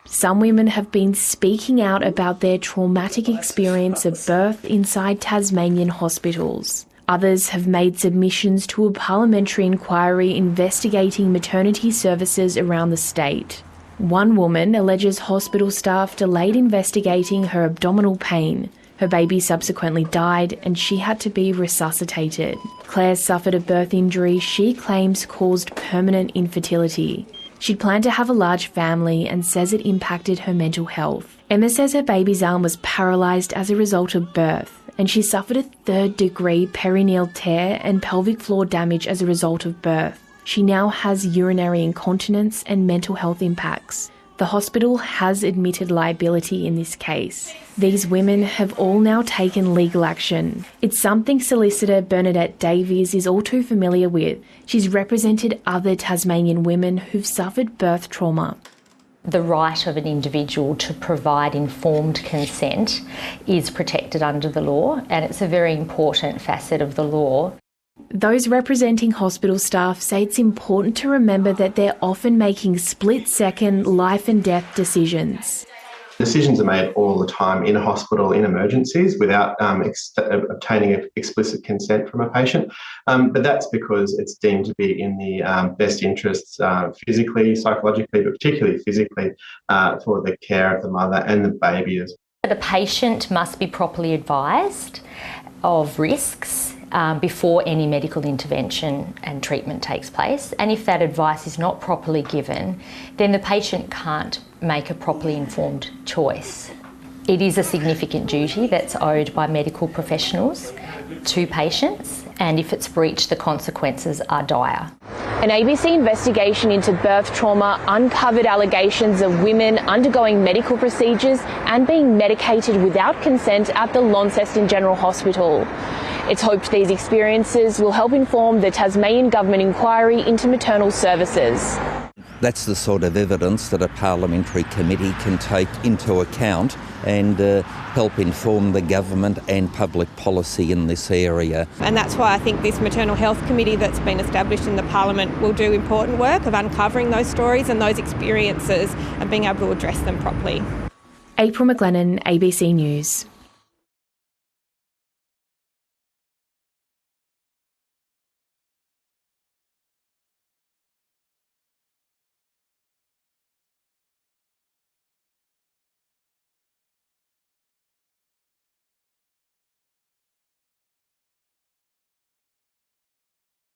Some women have been speaking out about their traumatic experience of birth inside Tasmanian hospitals. Others have made submissions to a parliamentary inquiry investigating maternity services around the state. One woman alleges hospital staff delayed investigating her abdominal pain. Her baby subsequently died and she had to be resuscitated. Claire suffered a birth injury she claims caused permanent infertility. She'd planned to have a large family and says it impacted her mental health. Emma says her baby's arm was paralysed as a result of birth, and she suffered a third-degree perineal tear and pelvic floor damage as a result of birth. She now has urinary incontinence and mental health impacts. The hospital has admitted liability in this case. These women have all now taken legal action. It's something solicitor Bernadette Davies is all too familiar with. She's represented other Tasmanian women who've suffered birth trauma. The right of an individual to provide informed consent is protected under the law, and it's a very important facet of the law. Those representing hospital staff say it's important to remember that they're often making split-second life and death decisions. Decisions are made all the time in a hospital in emergencies without obtaining explicit consent from a patient. But that's because it's deemed to be in the best interests physically, psychologically, but particularly physically for the care of the mother and the baby as well. The patient must be properly advised of risks before any medical intervention and treatment takes place. And if that advice is not properly given, then the patient can't make a properly informed choice. It is a significant duty that's owed by medical professionals to patients, and if it's breached, the consequences are dire. An ABC investigation into birth trauma uncovered allegations of women undergoing medical procedures and being medicated without consent at the Launceston General Hospital. It's hoped these experiences will help inform the Tasmanian Government inquiry into maternal services. That's the sort of evidence that a parliamentary committee can take into account and help inform the government and public policy in this area. And that's why I think this maternal health committee that's been established in the Parliament will do important work of uncovering those stories and those experiences and being able to address them properly. April McLennan, ABC News.